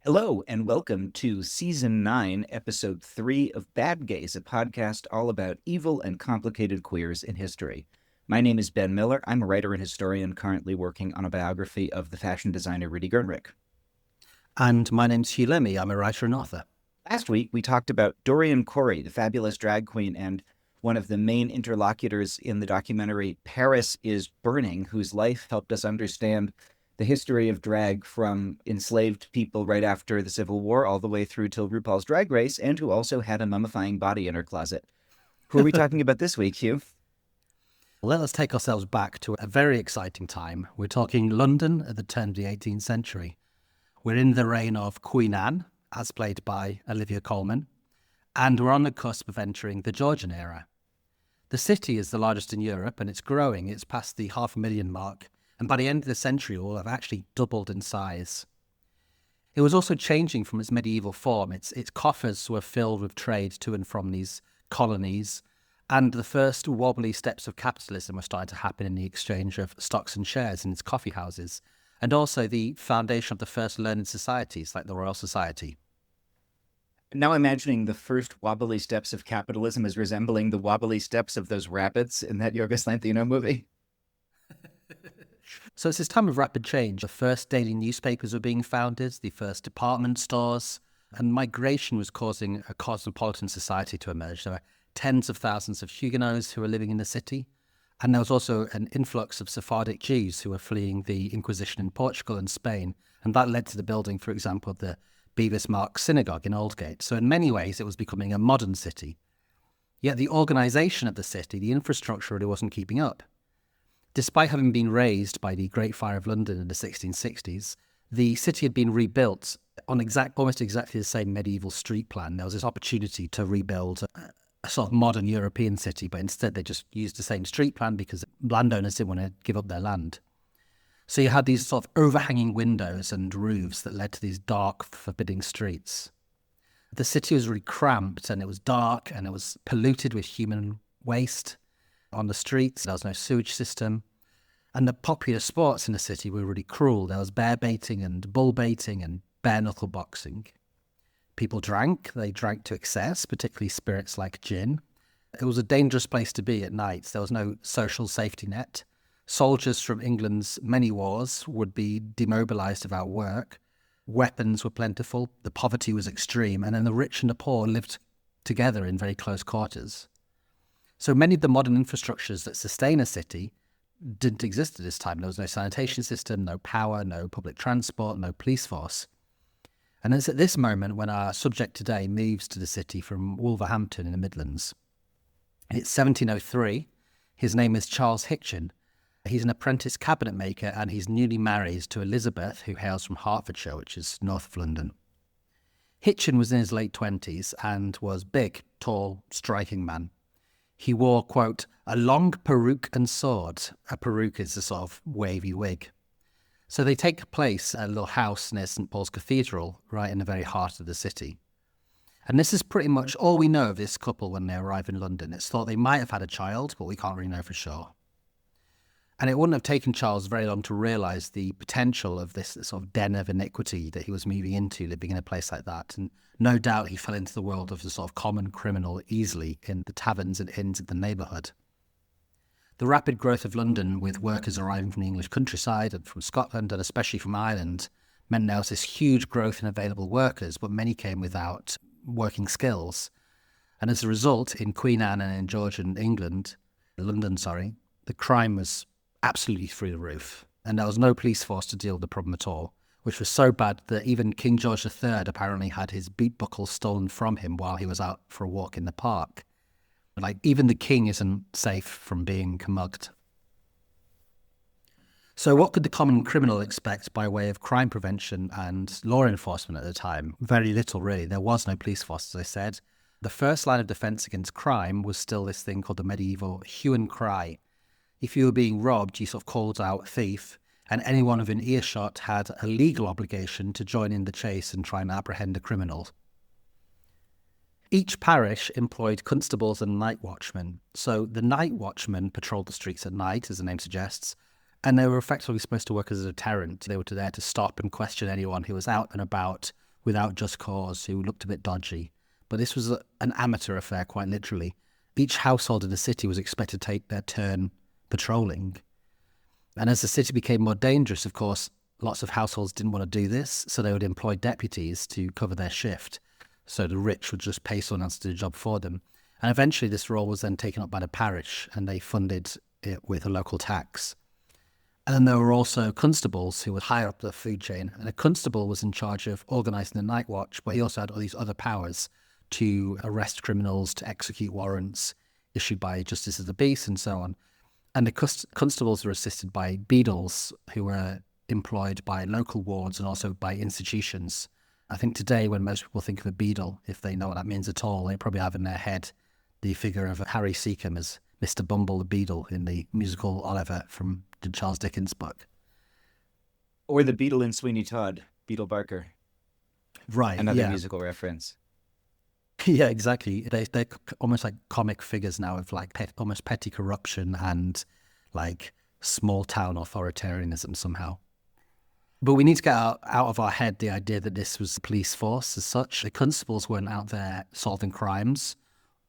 Hello, and welcome to Season 9, Episode 3 of Bad Gays, a podcast all about evil and complicated queers in history. My name is Ben Miller. I'm a writer and historian currently working on a biography of the fashion designer Rudy Gernrich. And my name's Hugh Lemmy. I'm a writer and author. Last week, we talked about Dorian Corey, the fabulous drag queen and one of the main interlocutors in the documentary Paris is Burning, whose life helped us understand the history of drag from enslaved people right after the Civil War all the way through till RuPaul's Drag Race, and who also had a mummifying body in her closet. Who are we talking about this week, Hugh? Let us take ourselves back to a very exciting time. We're talking London at the turn of the 18th century. We're in the reign of Queen Anne, as played by Olivia Colman, and we're on the cusp of entering the Georgian era. The city is the largest in Europe, and it's growing. It's past the 500,000 mark. And by the end of the century, it will have actually doubled in size. It was also changing from its medieval form. Its coffers were filled with trade to and from these colonies, and the first wobbly steps of capitalism were starting to happen in the exchange of stocks and shares in its coffee houses, and also the foundation of the first learned societies like the Royal Society. Now imagining the first wobbly steps of capitalism as resembling the wobbly steps of those rabbits in that Yorgos Lanthimos movie. So it's this time of rapid change. The first daily newspapers were being founded, the first department stores, and migration was causing a cosmopolitan society to emerge. There were tens of thousands of Huguenots who were living in the city, and there was also an influx of Sephardic Jews who were fleeing the Inquisition in Portugal and Spain, and that led to the building, for example, of the Bevis Mark Synagogue in Aldgate. So in many ways, it was becoming a modern city. Yet the organisation of the city, the infrastructure really wasn't keeping up. Despite having been razed by the Great Fire of London in the 1660s, the city had been rebuilt on almost exactly the same medieval street plan. There was this opportunity to rebuild a sort of modern European city, but instead they just used the same street plan because landowners didn't want to give up their land. So you had these sort of overhanging windows and roofs that led to these dark, forbidding streets. The city was really cramped, and it was dark, and it was polluted with human waste. On the streets, there was no sewage system, and the popular sports in the city were really cruel. There was bear baiting and bull baiting and bare knuckle boxing. People drank. They drank to excess, particularly spirits like gin. It was a dangerous place to be at night. There was no social safety net. Soldiers from England's many wars would be demobilised without work. Weapons were plentiful. The poverty was extreme, and then the rich and the poor lived together in very close quarters. So many of the modern infrastructures that sustain a city didn't exist at this time. There was no sanitation system, no power, no public transport, no police force. And it's at this moment when our subject today moves to the city from Wolverhampton in the Midlands. It's 1703. His name is Charles Hitchen. He's an apprentice cabinet maker, and he's newly married to Elizabeth, who hails from Hertfordshire, which is north of London. Hitchen was in his late 20s and was big, tall, striking man. He wore, quote, a long peruke and sword. A peruke is a sort of wavy wig. So they take place at a little house near St. Paul's Cathedral, right in the very heart of the city. And this is pretty much all we know of this couple when they arrive in London. It's thought they might have had a child, but we can't really know for sure. And it wouldn't have taken Charles very long to realise the potential of this sort of den of iniquity that he was moving into, living in a place like that. And no doubt he fell into the world of the sort of common criminal easily in the taverns and inns of the neighbourhood. The rapid growth of London, with workers arriving from the English countryside and from Scotland and especially from Ireland, meant there was this huge growth in available workers, but many came without working skills. And as a result, in Queen Anne and in Georgian London, the crime was absolutely through the roof. And there was no police force to deal with the problem at all, which was so bad that even King George III apparently had his boot buckle stolen from him while he was out for a walk in the park. Like, even the king isn't safe from being mugged. So what could the common criminal expect by way of crime prevention and law enforcement at the time? Very little, really. There was no police force, as I said. The first line of defence against crime was still this thing called the medieval hue and cry. If you were being robbed, you sort of called out thief, and anyone within earshot had a legal obligation to join in the chase and try and apprehend a criminal. Each parish employed constables and night watchmen. So the night watchmen patrolled the streets at night, as the name suggests, and they were effectively supposed to work as a deterrent. They were there to stop and question anyone who was out and about without just cause who looked a bit dodgy. But this was an amateur affair, quite literally. Each household in the city was expected to take their turn patrolling. And as the city became more dangerous, of course, lots of households didn't want to do this, so they would employ deputies to cover their shift. So the rich would just pay someone else to do the job for them. And eventually this role was then taken up by the parish, and they funded it with a local tax. And then there were also constables who were higher up the food chain. And a constable was in charge of organising the night watch, but he also had all these other powers to arrest criminals, to execute warrants issued by Justice of the Peace and so on. And the constables were assisted by beadles who were employed by local wards and also by institutions. I think today when most people think of a beadle, if they know what that means at all, they probably have in their head the figure of Harry Seacombe as Mr. Bumble the Beadle in the musical Oliver from the Charles Dickens book. Or the beetle in Sweeney Todd, Beetle Barker. Right, Another musical reference. Yeah, exactly. They're almost like comic figures now of like almost petty corruption and like small town authoritarianism somehow. But we need to get out of our head the idea that this was a police force as such. The constables weren't out there solving crimes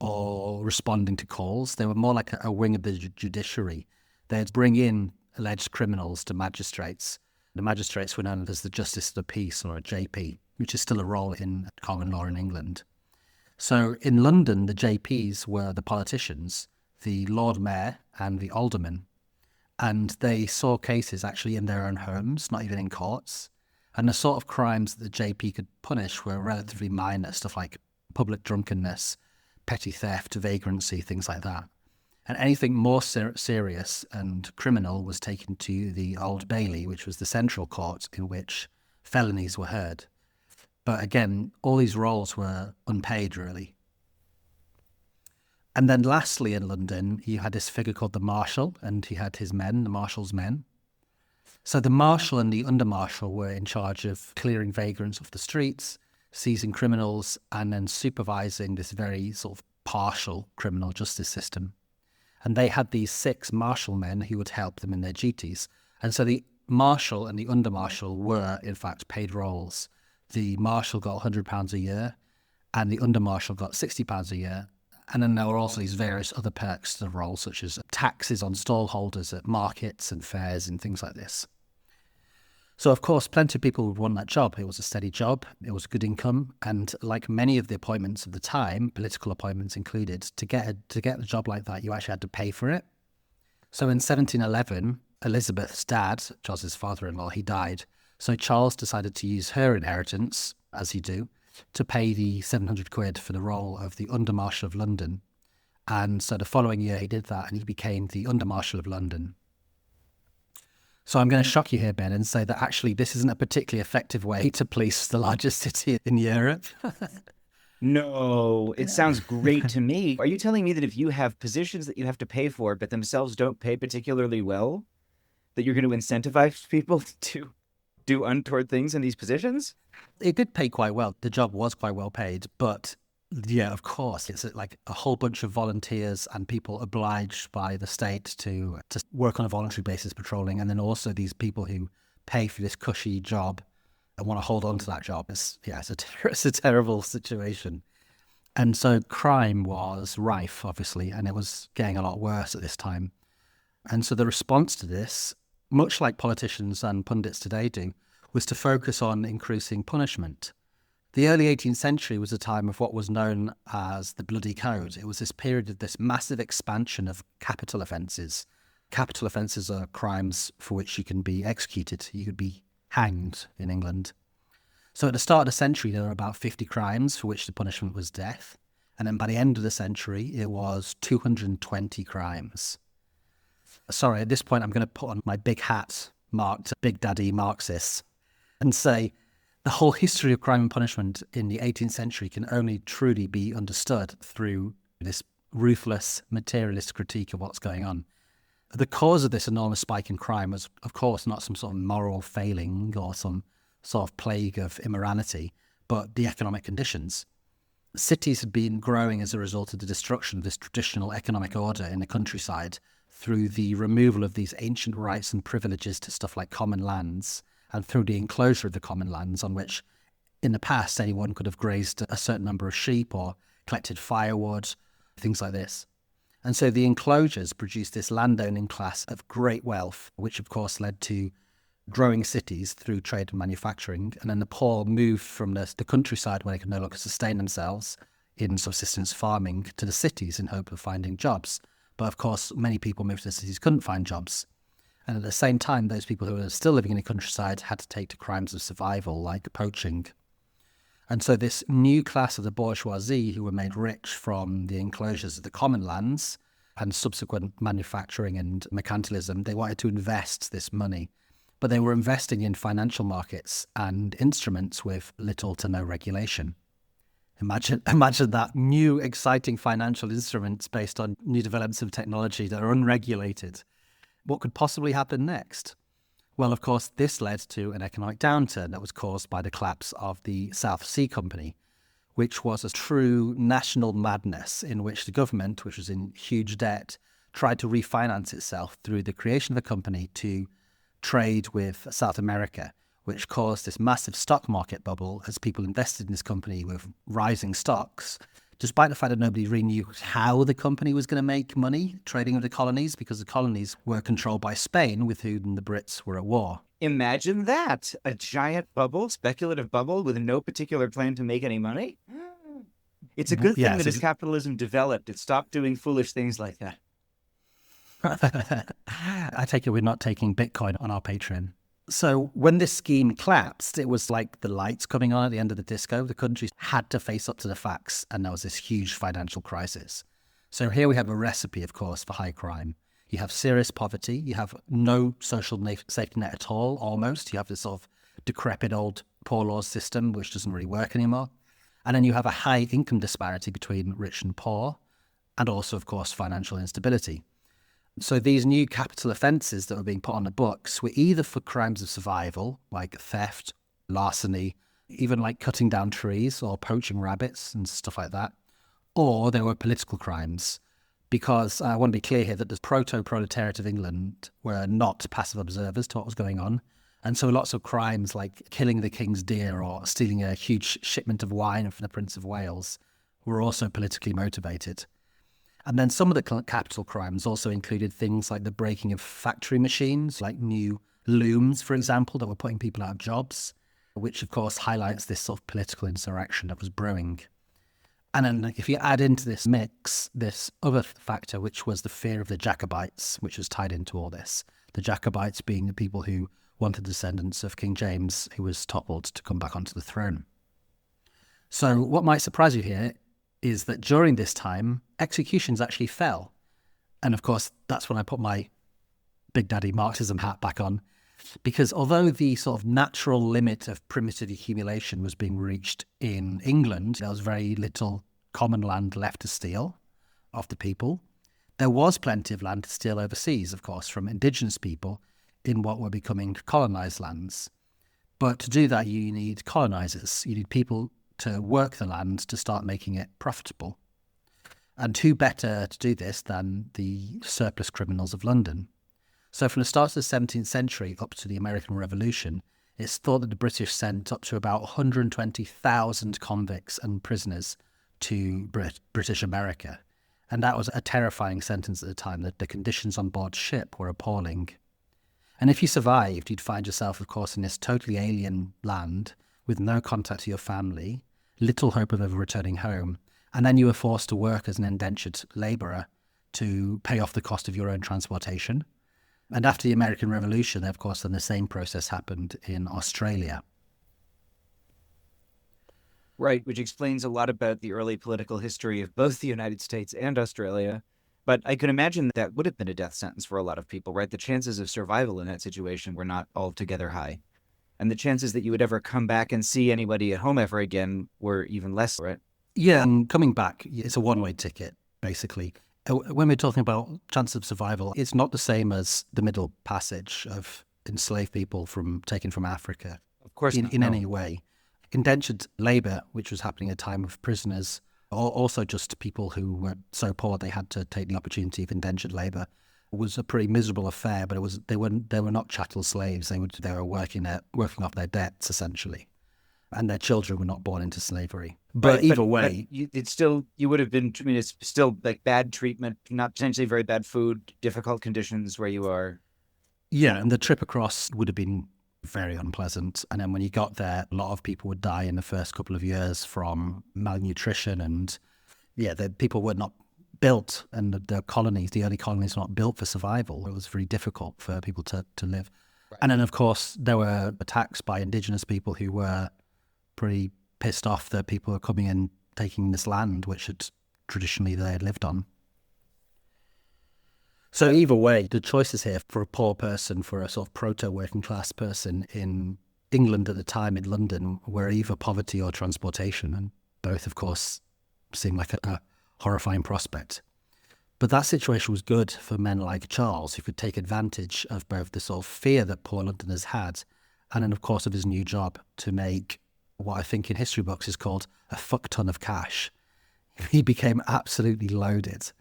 or responding to calls. They were more like a wing of the judiciary. They'd bring in alleged criminals to magistrates. The magistrates were known as the Justice of the Peace, or a JP, which is still a role in common law in England. So in London, the JPs were the politicians, the Lord Mayor and the aldermen. And they saw cases actually in their own homes, not even in courts. And the sort of crimes that the JP could punish were relatively minor, stuff like public drunkenness, petty theft, vagrancy, things like that. And anything more serious and criminal was taken to the Old Bailey, which was the central court in which felonies were heard. But again, all these roles were unpaid, really. And then lastly in London, you had this figure called the Marshal, and he had his men, the Marshal's men. So the Marshal and the Under-Marshal were in charge of clearing vagrants off the streets, seizing criminals, and then supervising this very sort of partial criminal justice system. And they had these 6 Marshal men who would help them in their duties. And so the Marshal and the Under-Marshal were, in fact, paid roles. The Marshal got £100 a year, and the Under-Marshal got £60 a year. And then there were also these various other perks to the role, such as taxes on stallholders at markets and fairs and things like this. So, of course, plenty of people would want that job. It was a steady job. It was good income. And like many of the appointments of the time, political appointments included, to get a job like that, you actually had to pay for it. So in 1711, Elizabeth's dad, Charles's father-in-law, he died. So Charles decided to use her inheritance, as you do, to pay the 700 quid for the role of the Under-Marshal of London. And so the following year he did that, and he became the Under-Marshal of London. So I'm going to shock you here, Ben, and say that actually this isn't a particularly effective way to police the largest city in Europe. No, it sounds great to me. Are you telling me that if you have positions that you have to pay for, but themselves don't pay particularly well, that you're going to incentivize people to do untoward things in these positions? It did pay quite well. The job was quite well paid, but yeah, of course, it's like a whole bunch of volunteers and people obliged by the state to work on a voluntary basis patrolling, and then also these people who pay for this cushy job and want to hold on to that job. It's a terrible situation. And so crime was rife, obviously, and it was getting a lot worse at this time. And so the response to this, much like politicians and pundits today do, was to focus on increasing punishment. The early 18th century was a time of what was known as the Bloody Code. It was this period of this massive expansion of capital offences. Capital offences are crimes for which you can be executed. You could be hanged in England. So at the start of the century, there were about 50 crimes for which the punishment was death. And then by the end of the century, it was 220 crimes. Sorry, at this point, I'm going to put on my big hat marked Big Daddy Marxist and say the whole history of crime and punishment in the 18th century can only truly be understood through this ruthless, materialist critique of what's going on. The cause of this enormous spike in crime was, of course, not some sort of moral failing or some sort of plague of immorality, but the economic conditions. Cities had been growing as a result of the destruction of this traditional economic order in the countryside through the removal of these ancient rights and privileges to stuff like common lands, and through the enclosure of the common lands on which In the past, anyone could have grazed a certain number of sheep or collected firewood, things like this. And so the enclosures produced this landowning class of great wealth, which of course led to growing cities through trade and manufacturing. And then the poor moved from the countryside where they could no longer sustain themselves in subsistence farming to the cities in hope of finding jobs. But of course, many people moved to the cities couldn't find jobs. And at the same time, those people who were still living in the countryside had to take to crimes of survival, like poaching. And so this new class of the bourgeoisie, who were made rich from the enclosures of the common lands and subsequent manufacturing and mercantilism, they wanted to invest this money. But they were investing in financial markets and instruments with little to no regulation. Imagine that, new exciting financial instruments based on new developments of technology that are unregulated. What could possibly happen next? Well, of course, this led to an economic downturn that was caused by the collapse of the South Sea Company, which was a true national madness in which the government, which was in huge debt, tried to refinance itself through the creation of a company to trade with South America, which caused this massive stock market bubble as people invested in this company with rising stocks, despite the fact that nobody really knew how the company was going to make money trading with the colonies, because the colonies were controlled by Spain, with whom the Brits were at war. Imagine that. A giant bubble, speculative bubble, with no particular plan to make any money. It's a good thing that as capitalism developed, it stopped doing foolish things like that. I take it we're not taking Bitcoin on our Patreon. So when this scheme collapsed, it was like the lights coming on at the end of the disco. The country had to face up to the facts, and there was this huge financial crisis. So here we have a recipe, of course, for high crime. You have serious poverty. You have no social safety net at all, almost. You have this sort of decrepit old poor laws system, which doesn't really work anymore. And then you have a high income disparity between rich and poor, and also, of course, financial instability. So these new capital offences that were being put on the books were either for crimes of survival, like theft, larceny, even like cutting down trees or poaching rabbits and stuff like that, or they were political crimes. Because I want to be clear here that the proto-proletariat of England were not passive observers to what was going on. And so lots of crimes like killing the king's deer or stealing a huge shipment of wine from the Prince of Wales were also politically motivated. And then some of the capital crimes also included things like the breaking of factory machines, like new looms, for example, that were putting people out of jobs, which of course highlights this sort of political insurrection that was brewing. And then if you add into this mix, this other factor, which was the fear of the Jacobites, which was tied into all this, the Jacobites being the people who wanted descendants of King James, who was toppled, to come back onto the throne. So what might surprise you here is that during this time, executions actually fell. And of course, that's when I put my Big Daddy Marxism hat back on, because although the sort of natural limit of primitive accumulation was being reached in England, there was very little common land left to steal of the people. There was plenty of land to steal overseas, of course, from indigenous people in what were becoming colonized lands. But to do that, you need colonizers. You need people to work the land to start making it profitable. And who better to do this than the surplus criminals of London? So from the start of the 17th century up to the American Revolution, it's thought that the British sent up to about 120,000 convicts and prisoners to British America. And that was a terrifying sentence at the time, that the conditions on board ship were appalling. And if you survived, you'd find yourself, of course, in this totally alien land with no contact to your family, little hope of ever returning home. And then you were forced to work as an indentured labourer to pay off the cost of your own transportation. And after the American Revolution, of course, then the same process happened in Australia. Right, which explains a lot about the early political history of both the United States and Australia. But I can imagine that would have been a death sentence for a lot of people, right? The chances of survival in that situation were not altogether high. And the chances that you would ever come back and see anybody at home ever again were even less, right? Yeah, and coming back, it's a one-way ticket, basically. When we're talking about chance of survival, it's not the same as the Middle Passage of enslaved people taken from Africa. Of course not, in no. any way. Indentured labour, which was happening at a time of prisoners, or also just people who were so poor they had to take the opportunity of indentured labour, was a pretty miserable affair. But they were not chattel slaves. They were working off their debts, essentially. and their children were not born into slavery. But Right, either way, you would have been, I mean, it's still like bad treatment, not potentially very bad food, difficult conditions where you are. yeah, and the trip across would have been very unpleasant. And then when you got there, a lot of people would die in the first couple of years from malnutrition. And yeah, the people were not built, and the colonies, the early colonies, were not built for survival. It was very difficult for people to live. Right. And then, of course, there were attacks by indigenous people who were pretty pissed off that people were coming in, taking this land, which had traditionally they had lived on. So either way, the choices here for a poor person, for a sort of proto-working class person in England at the time, in London, were either poverty or transportation. And both, of course, seemed like a horrifying prospect. But that situation was good for men like Charles, who could take advantage of both the sort of fear that poor Londoners had, and then, of course, of his new job to make what I think in history books is called a fuck ton of cash. He became absolutely loaded.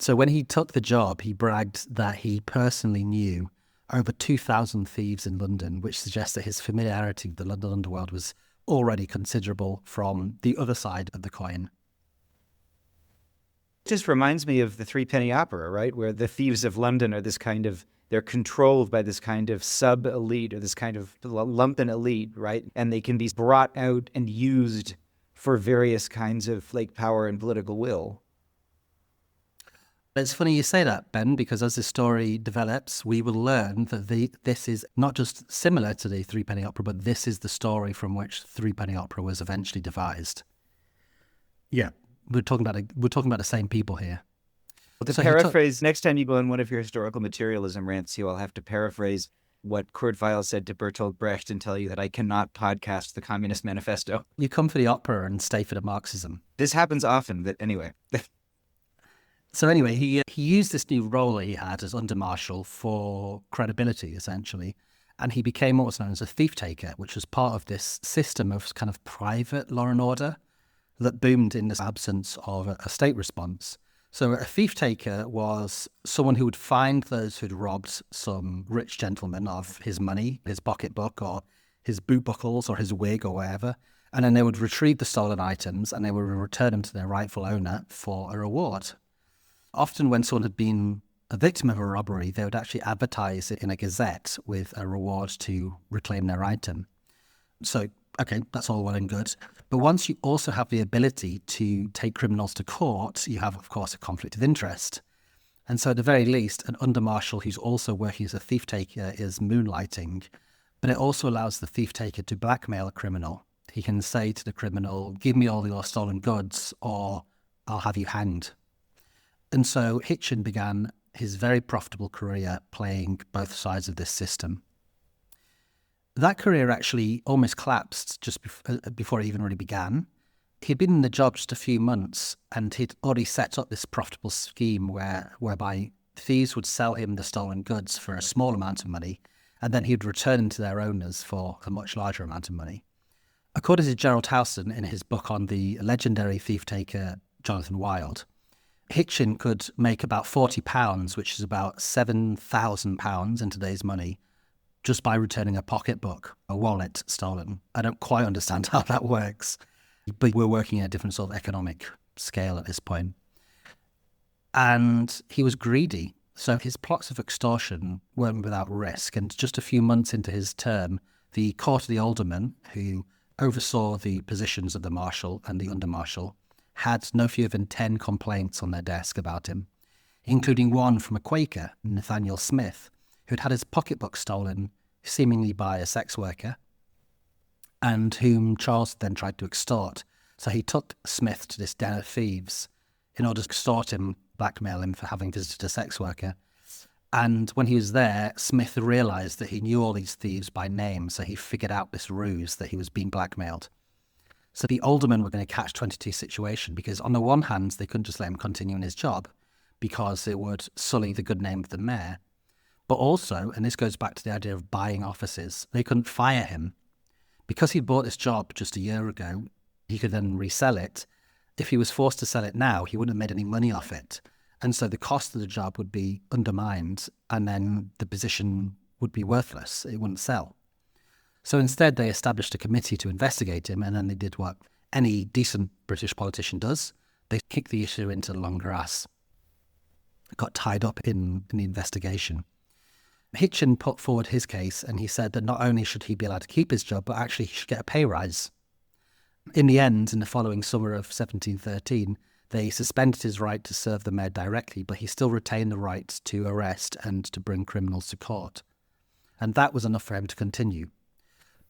So when he took the job, he bragged that he personally knew over 2,000 thieves in London, which suggests that his familiarity with the London underworld was already considerable from the other side of the coin. Just reminds me of the Threepenny Opera, right? Where the thieves of London are this kind of, they're controlled by this kind of sub-elite or this kind of lumpen elite, right? And they can be brought out and used for various kinds of like power and political will. It's funny you say that, Ben, because as the story develops, we will learn that this is not just similar to the Threepenny Opera, but this is the story from which Threepenny Opera was eventually devised. Yeah, we're talking about the same people here. Well, to paraphrase, next time you go on one of your historical materialism rants, you will have to paraphrase what Kurt Weill said to Bertolt Brecht and tell you that I cannot podcast the Communist Manifesto. You come for the opera and stay for the Marxism. This happens often, but anyway. So anyway, he used this new role that he had as under marshal for credibility, essentially. And he became what was known as a thief taker, which was part of this system of kind of private law and order that boomed in the absence of a state response. So a thief taker was someone who would find those who'd robbed some rich gentleman of his money, his pocketbook, or his boot buckles, or his wig, or whatever. And then they would retrieve the stolen items and they would return them to their rightful owner for a reward. Often when someone had been a victim of a robbery, they would actually advertise it in a gazette with a reward to reclaim their item. So, okay, that's all well and good. But once you also have the ability to take criminals to court, you have, of course, a conflict of interest. And so at the very least, an under-marshal who's also working as a thief taker is moonlighting, but it also allows the thief taker to blackmail a criminal. He can say to the criminal, give me all your stolen goods or I'll have you hanged. And so Hitchen began his very profitable career playing both sides of this system. That career actually almost collapsed just before it even really began. He'd been in the job just a few months and he'd already set up this profitable scheme whereby thieves would sell him the stolen goods for a small amount of money and then he'd return them to their owners for a much larger amount of money. According to Gerald Howson in his book on the legendary thief-taker Jonathan Wild, Hitchen could make about £40, which is about £7,000 in today's money, just by returning a pocketbook, a wallet stolen. I don't quite understand how that works, but we're working at a different sort of economic scale at this point. And he was greedy, so his plots of extortion weren't without risk. And just a few months into his term, the court of the aldermen, who oversaw the positions of the marshal and the under-marshal, had no fewer than 10 complaints on their desk about him, including one from a Quaker, Nathaniel Smith, who'd had his pocketbook stolen, seemingly by a sex worker, and whom Charles then tried to extort. So he took Smith to this den of thieves in order to extort him, blackmail him for having visited a sex worker. And when he was there, Smith realised that he knew all these thieves by name, so he figured out this ruse that he was being blackmailed. So the aldermen were going to catch-22 situation because on the one hand, they couldn't just let him continue in his job because it would sully the good name of the mayor. But also, and this goes back to the idea of buying offices, they couldn't fire him. Because he'd bought this job just a year ago, he could then resell it. If he was forced to sell it now, he wouldn't have made any money off it. And so the cost of the job would be undermined and then the position would be worthless. It wouldn't sell. So instead, they established a committee to investigate him, and then they did what any decent British politician does. They kicked the issue into the long grass. It got tied up in the investigation. Hitchen put forward his case, and he said that not only should he be allowed to keep his job, but actually he should get a pay rise. In the end, in the following summer of 1713, they suspended his right to serve the mayor directly, but he still retained the right to arrest and to bring criminals to court. And that was enough for him to continue.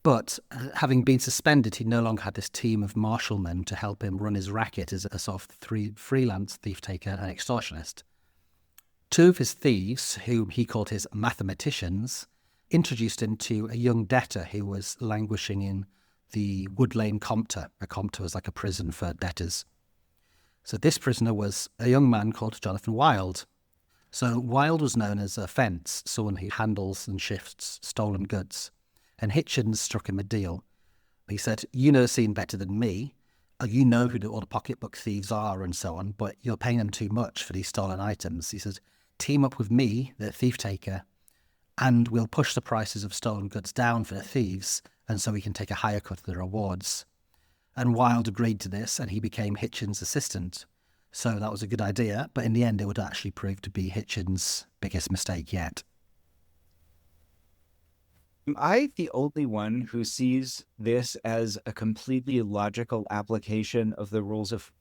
But having been suspended, he no longer had this team of marshalmen to help him run his racket as a sort of freelance thief-taker and extortionist. Two of his thieves, whom he called his mathematicians, introduced him to a young debtor who was languishing in the Wood Lane Compter. A Compter was like a prison for debtors. So this prisoner was a young man called Jonathan Wild. So Wild was known as a fence, someone who handles and shifts stolen goods. And Hitchens struck him a deal. He said, you know the scene better than me. You know who all the pocketbook thieves are and so on, but you're paying them too much for these stolen items. He says, team up with me, the thief taker, and we'll push the prices of stolen goods down for the thieves, and so we can take a higher cut of the rewards. And Wilde agreed to this, and he became Hitchens' assistant. So that was a good idea, but in the end it would actually prove to be Hitchens' biggest mistake yet. Am I the only one who sees this as a completely logical application of the rules of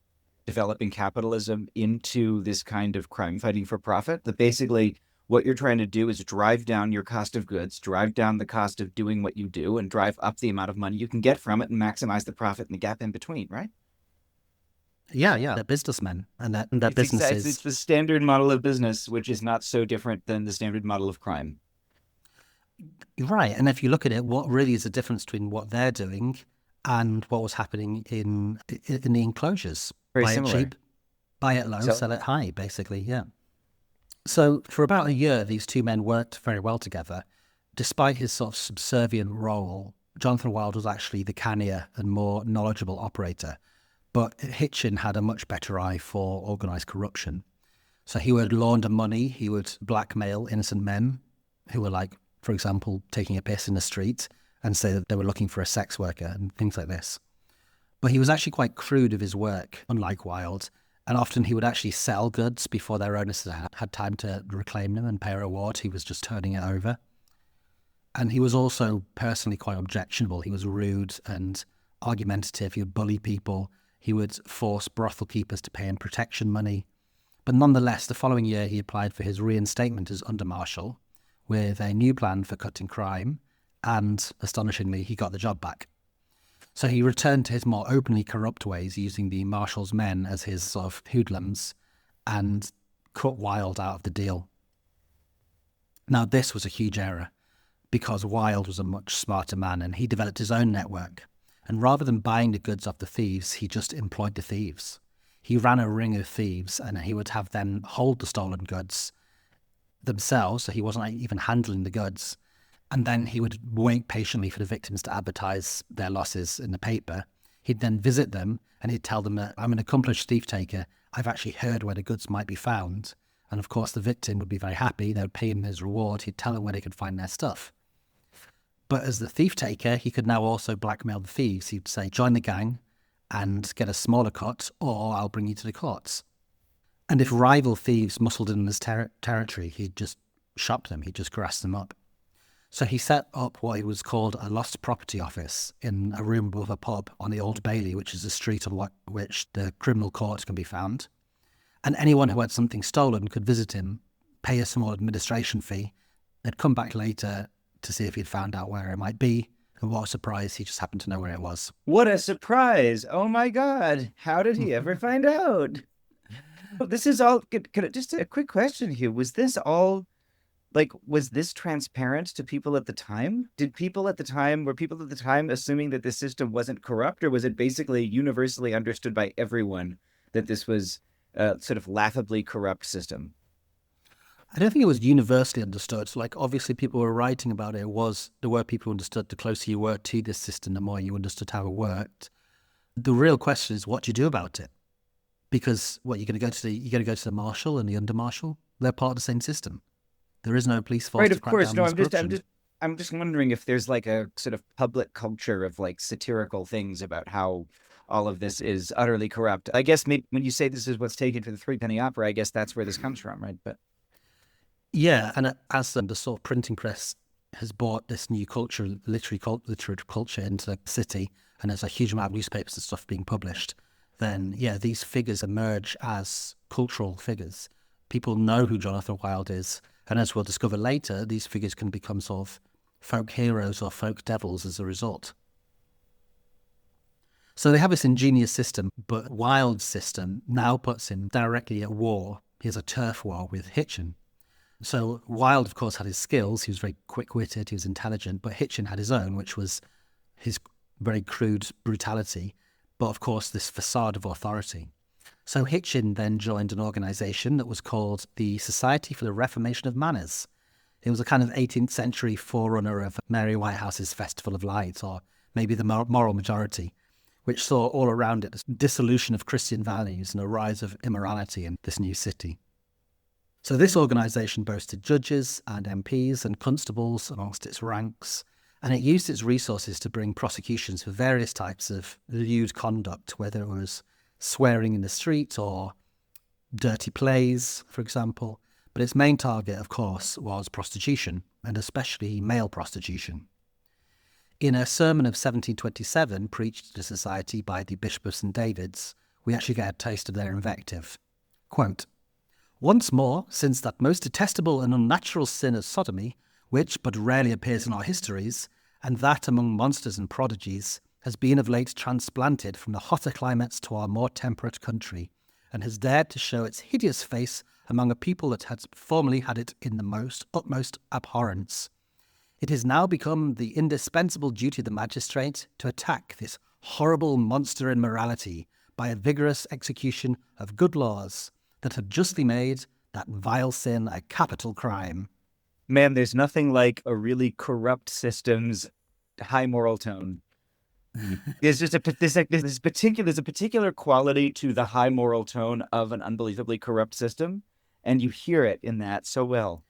developing capitalism into this kind of crime fighting for profit? That basically what you're trying to do is drive down your cost of goods, drive down the cost of doing what you do, and drive up the amount of money you can get from it and maximize the profit and the gap in between, right? Yeah. They're businessmen, and their businesses. It's the standard model of business, which is not so different than the standard model of crime. Right, and if you look at it, what really is the difference between what they're doing and what was happening in the enclosures? Very buy similar. it cheap, buy it low, sell it high, basically, yeah. So for about a year, these two men worked very well together. Despite his sort of subservient role, Jonathan Wild was actually the cannier and more knowledgeable operator. But Hitchen had a much better eye for organised corruption. So he would launder money, he would blackmail innocent men who were like, for example, taking a piss in the street and say that they were looking for a sex worker and things like this. But he was actually quite crude of his work, unlike Wilde, and often he would actually sell goods before their owners had time to reclaim them and pay a reward. He was just turning it over. And he was also personally quite objectionable. He was rude and argumentative. He would bully people. He would force brothel keepers to pay him protection money. But nonetheless, the following year he applied for his reinstatement as under-marshal with a new plan for cutting crime, and astonishingly, he got the job back. So he returned to his more openly corrupt ways, using the marshal's men as his sort of hoodlums, and cut Wilde out of the deal. Now, this was a huge error, because Wilde was a much smarter man, and he developed his own network. And rather than buying the goods off the thieves, he just employed the thieves. He ran a ring of thieves, and he would have them hold the stolen goods themselves, so he wasn't even handling the goods. And then he would wait patiently for the victims to advertise their losses in the paper. He'd then visit them, and he'd tell them that I'm an accomplished thief taker. I've actually heard where the goods might be found. And of course, the victim would be very happy. They would pay him his reward. He'd tell them where they could find their stuff. But as the thief taker, he could now also blackmail the thieves. He'd say, join the gang and get a smaller cut, or I'll bring you to the courts. And if rival thieves muscled in his territory, he'd just shop them. He'd just grass them up. So he set up what was called a lost property office in a room above a pub on the Old Bailey, which is the street on which the criminal courts can be found. And anyone who had something stolen could visit him, pay a small administration fee. They'd come back later to see if he'd found out where it might be. And what a surprise, he just happened to know where it was. What a surprise. Oh my God. How did he ever find out? This is all, just a quick question here. Was this all, was this transparent to people at the time? Were people at the time assuming that the system wasn't corrupt, or was it basically universally understood by everyone that this was a sort of laughably corrupt system? I don't think it was universally understood. So, obviously people were writing about it. There were people who understood the closer you were to this system, the more you understood how it worked. The real question is, what do you do about it? Because you're going to go to the marshal and the under marshal. They're part of the same system. There is no police force. Right, to of crack course. down No, on corruption. I'm just wondering if there's like a sort of public culture of like satirical things about how all of this is utterly corrupt. I guess maybe when you say this is what's taken for the Threepenny Opera, I guess that's where this comes from, right? But Yeah, and as the sort of printing press has brought this new culture, literary culture into the city, and there's a huge amount of newspapers and stuff being published, then yeah, these figures emerge as cultural figures. People know who Jonathan Wild is, and as we'll discover later, these figures can become sort of folk heroes or folk devils as a result. So they have this ingenious system, but Wild's system now puts him directly at war. He has a turf war with Hitchen. So Wild, of course, had his skills. He was very quick-witted, he was intelligent, but Hitchen had his own, which was his very crude brutality, but of course this facade of authority. So Hitchen then joined an organization that was called the Society for the Reformation of Manners. It was a kind of 18th century forerunner of Mary Whitehouse's Festival of Light, or maybe the Moral Majority, which saw all around it this dissolution of Christian values and a rise of immorality in this new city. So this organisation boasted judges and MPs and constables amongst its ranks, and it used its resources to bring prosecutions for various types of lewd conduct, whether it was swearing in the street or dirty plays, for example. But its main target, of course, was prostitution, and especially male prostitution. In a sermon of 1727, preached to society by the Bishop of St. David's, we actually get a taste of their invective. Quote, "Once more, since that most detestable and unnatural sin of sodomy, which but rarely appears in our histories, and that among monsters and prodigies, has been of late transplanted from the hotter climates to our more temperate country, and has dared to show its hideous face among a people that had formerly had it in the utmost abhorrence, it is now become the indispensable duty of the magistrate to attack this horrible monster in morality by a vigorous execution of good laws that have justly made that vile sin a capital crime." man, there's nothing like a really corrupt system's high moral tone. There's just there's a particular quality to the high moral tone of an unbelievably corrupt system, and you hear it in that so well.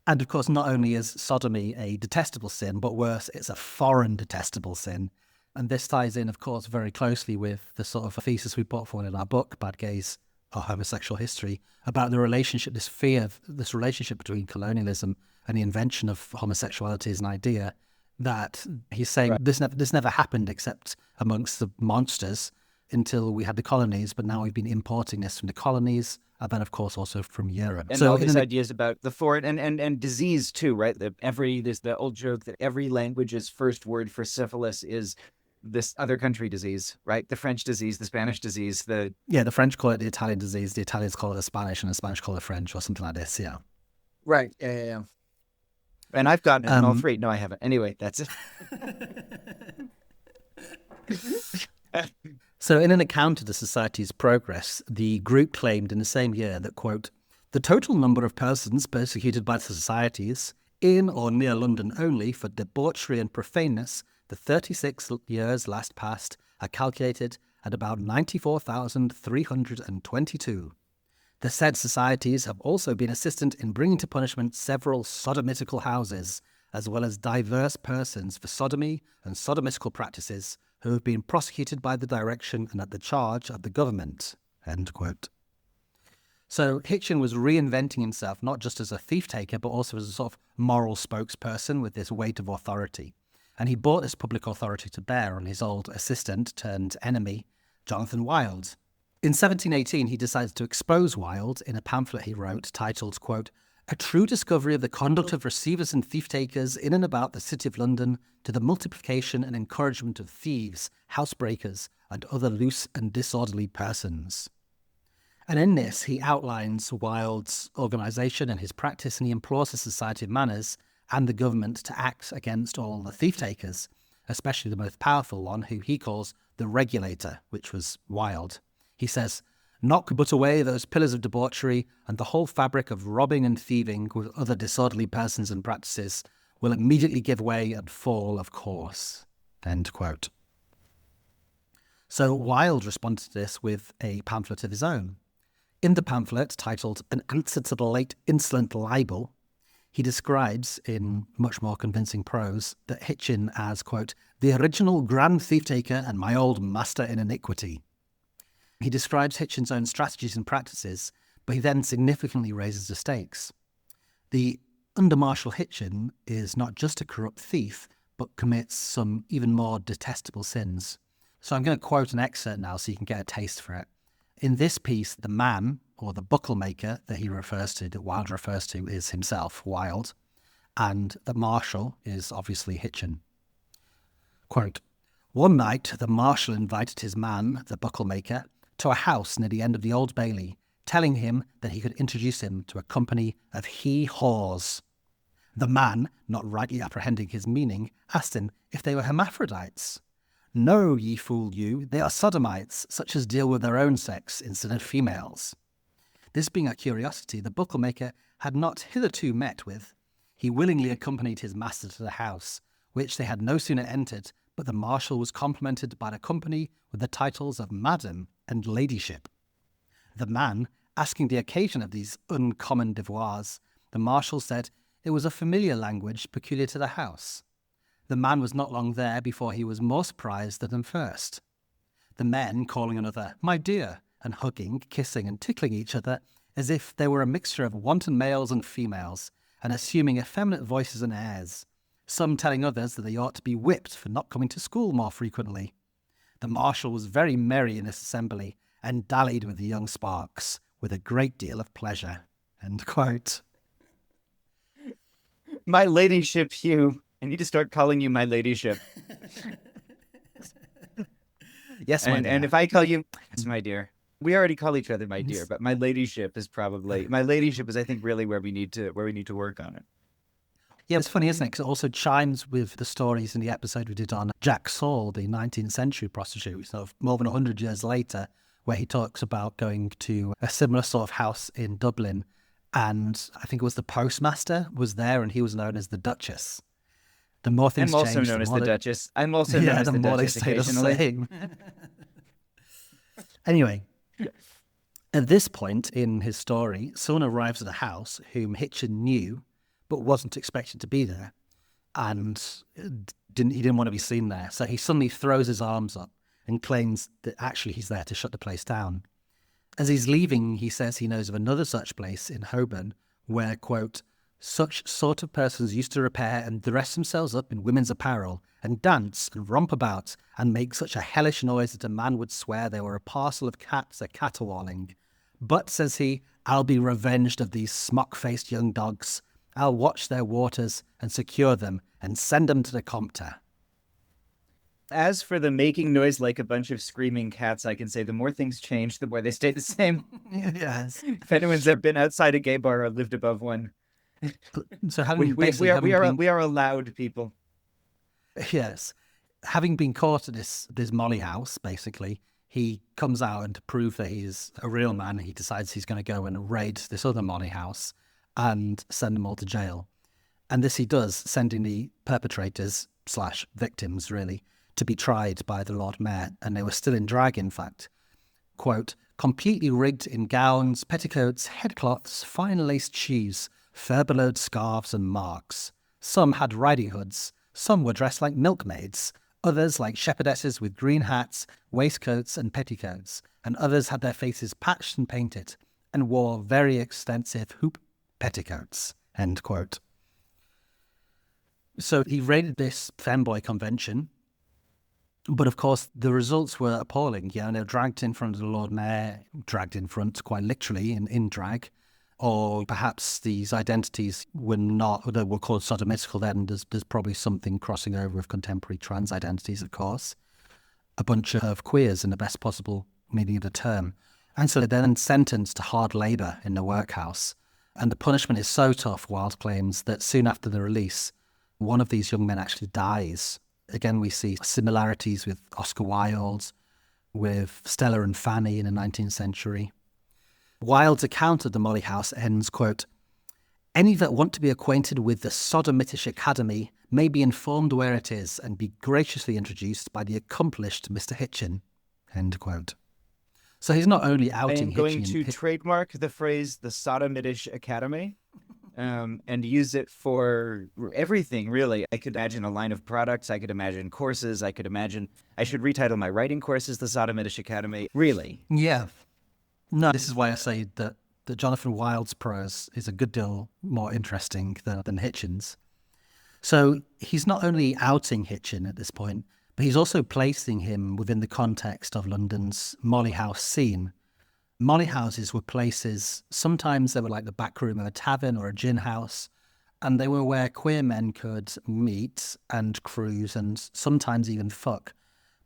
And of course, not only is sodomy a detestable sin, but worse, it's a foreign detestable sin. And this ties in, of course, very closely with the sort of thesis we put forward in our book, Bad Gays or Homosexual History, about the relationship, this fear of this relationship between colonialism and the invention of homosexuality as an idea, that he's saying Right. this never happened except amongst the monsters until we had the colonies, but now we've been importing this from the colonies, and then of course also from Europe. And So all these ideas about the foreign and disease too, right? There's the old joke that every language's first word for syphilis is this other country disease, right? The French disease, the Spanish disease, the French call it the Italian disease, the Italians call it the Spanish, and the Spanish call it French, or something like this, yeah. right. Yeah. And I've gotten it in all three. No, I haven't. Anyway, that's it. So in an account of the society's progress, the group claimed in the same year that, quote, "The total number of persons persecuted by the societies, in or near London only, for debauchery and profaneness, the 36 years last past, are calculated at about 94,322. The said societies have also been assistant in bringing to punishment several sodomitical houses, as well as diverse persons for sodomy and sodomitical practices, who have been prosecuted by the direction and at the charge of the government." End quote. So Hitchen was reinventing himself not just as a thief-taker, but also as a sort of moral spokesperson with this weight of authority. And he brought this public authority to bear on his old assistant turned enemy, Jonathan Wild. In 1718, he decided to expose Wild in a pamphlet he wrote titled, quote, "A true discovery of the conduct of receivers and thief-takers in and about the city of London, to the multiplication and encouragement of thieves, housebreakers, and other loose and disorderly persons." And in this, he outlines Wild's organisation and his practice, and he implores the Society of Manners and the government to act against all the thief-takers, especially the most powerful one, who he calls the regulator, which was Wild. He says, "Knock but away those pillars of debauchery, and the whole fabric of robbing and thieving with other disorderly persons and practices will immediately give way and fall, of course." End quote. So Wild responded to this with a pamphlet of his own. In the pamphlet, titled "An Answer to the Late Insolent Libel," He describes, in much more convincing prose, that Hitchen as, quote, the original grand thief-taker and my old master in iniquity. He describes Hitchen's own strategies and practices, but he then significantly raises the stakes. The under-Marshal Hitchen is not just a corrupt thief, but commits some even more detestable sins. So I'm going to quote an excerpt now so you can get a taste for it. In this piece, the man, or the buckle maker that he refers to, that Wilde refers to, is himself, Wilde, and the marshal is obviously Hitchen. Quote, one night the marshal invited his man, the buckle maker, to a house near the end of the Old Bailey, telling him that he could introduce him to a company of he-haws. The man, not rightly apprehending his meaning, asked him if they were hermaphrodites. No, ye fool you, they are sodomites, such as deal with their own sex instead of females. This being a curiosity the buckle-maker had not hitherto met with, he willingly accompanied his master to the house, which they had no sooner entered, but the marshal was complimented by the company with the titles of Madam and Ladyship. The man, asking the occasion of these uncommon devoirs, the marshal said it was a familiar language peculiar to the house. The man was not long there before he was more surprised than first. The men calling another, my dear, and hugging, kissing, and tickling each other as if they were a mixture of wanton males and females, and assuming effeminate voices and airs, some telling others that they ought to be whipped for not coming to school more frequently. The marshal was very merry in this assembly, and dallied with the young sparks with a great deal of pleasure. End quote. My ladyship, Hugh. I need to start calling you my ladyship. Yes, my dear. And if I call you, yes, my dear. We already call each other my dear, but my ladyship is probably I think really where we need to work on it. Yeah, it's funny, isn't it? Because it also chimes with the stories in the episode we did on Jack Saul, the 19th-century prostitute, sort of more than 100 years later, where he talks about going to a similar sort of house in Dublin, and I think it was the postmaster was there, and he was known as the Duchess. The more things I'm also changed, known as the Duchess. I'm also yeah, known as the the more they Duchess stay the occasionally. same. Anyway, at this point in his story, someone arrives at a house whom Hitchen knew, but wasn't expected to be there, and he didn't want to be seen there. So he suddenly throws his arms up and claims that actually he's there to shut the place down. As he's leaving, he says he knows of another such place in Holborn where, quote, such sort of persons used to repair and dress themselves up in women's apparel and dance and romp about and make such a hellish noise that a man would swear they were a parcel of cats a caterwauling. But, says he, I'll be revenged of these smock-faced young dogs. I'll watch their waters and secure them and send them to the Compter. As for the making noise like a bunch of screaming cats, I can say the more things change, the more they stay the same. Yes. If anyone's ever been outside a gay bar or lived above one, So having we are allowed people. Yes. Having been caught at this Molly house, basically, he comes out and to prove that he's a real man, he decides he's going to go and raid this other Molly house and send them all to jail. And this he does, sending the perpetrators / victims, really, to be tried by the Lord Mayor, and they were still in drag, in fact. Quote, completely rigged in gowns, petticoats, headcloths, fine laced shoes, fur-billowed scarves and marks. Some had riding hoods, some were dressed like milkmaids, others like shepherdesses with green hats, waistcoats and petticoats, and others had their faces patched and painted, and wore very extensive hoop petticoats. End quote. So he raided this femboy convention, but of course the results were appalling. You know, they were dragged in front of the Lord Mayor, dragged in front quite literally in drag, or perhaps these identities were not, they were called sodomitical then. There's probably something crossing over with contemporary trans identities, of course. A bunch of queers in the best possible meaning of the term. And so they're then sentenced to hard labour in the workhouse. And the punishment is so tough, Wilde claims, that soon after the release, one of these young men actually dies. Again, we see similarities with Oscar Wilde, with Stella and Fanny in the 19th century. Wilde's account of the Molly House ends, quote, any that want to be acquainted with the Sodomitish Academy may be informed where it is and be graciously introduced by the accomplished Mr. Hitchen, end quote. So he's not only outing I am going Hitchen... to trademark the phrase the Sodomitish Academy. and use it for everything, really. I could imagine a line of products. I could imagine courses. I could imagine I should retitle my writing courses the Sodomitish Academy. Really. Yeah. No, this is why I say that Jonathan Wild's prose is a good deal more interesting than Hitchen's. So he's not only outing Hitchen at this point, but he's also placing him within the context of London's molly house scene. Molly houses were places, sometimes they were like the back room of a tavern or a gin house, and they were where queer men could meet and cruise and sometimes even fuck.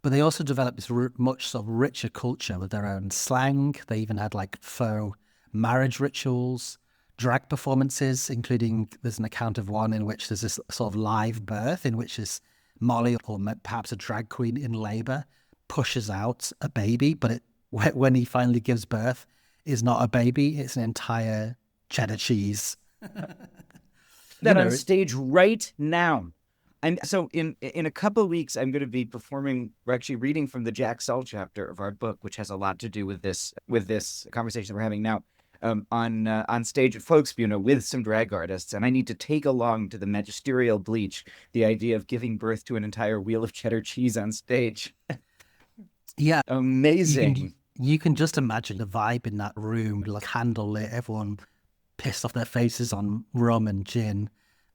But they also developed this much sort of richer culture with their own slang. They even had like faux marriage rituals, drag performances, including there's an account of one in which there's this sort of live birth in which this Molly or perhaps a drag queen in labour pushes out a baby, but when he finally gives birth is not a baby, it's an entire cheddar cheese. That on stage right now. And so in a couple of weeks, I'm going to be performing, we're actually reading from the Jack Saul chapter of our book, which has a lot to do with this conversation we're having now, on stage at Folkspuna with some drag artists. And I need to take along to the magisterial bleach the idea of giving birth to an entire wheel of cheddar cheese on stage. Yeah. Amazing. You can just imagine the vibe in that room, like candlelit, everyone pissed off their faces on rum and gin,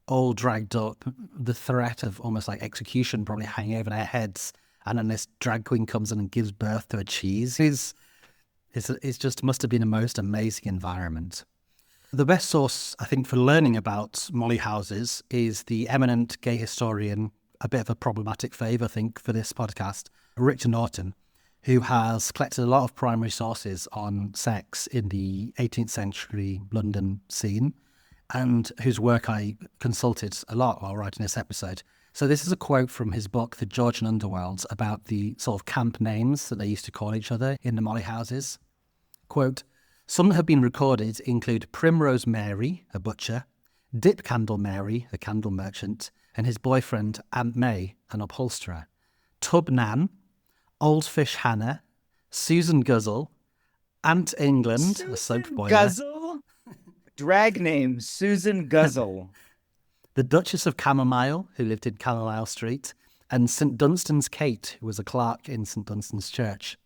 all dragged up, the threat of almost like execution probably hanging over their heads, and then this drag queen comes in and gives birth to a cheese. It's just must have been a most amazing environment. The best source, I think, for learning about molly houses is the eminent gay historian, a bit of a problematic fave, I think, for this podcast, Richard Norton, who has collected a lot of primary sources on sex in the 18th century London scene, and whose work I consulted a lot while writing this episode. So this is a quote from his book, The Georgian Underworld, about the sort of camp names that they used to call each other in the molly houses. Quote, some that have been recorded include Primrose Mary, a butcher, Dip Candle Mary, a candle merchant, and his boyfriend Aunt May, an upholsterer, Tub Nan, Old Fish Hannah, Susan Guzzle, Aunt England, a soap boiler. Guzzle? Drag name, Susan Guzzle. The Duchess of Camomile, who lived in Carlisle Street, and St Dunstan's Kate, who was a clerk in St Dunstan's Church.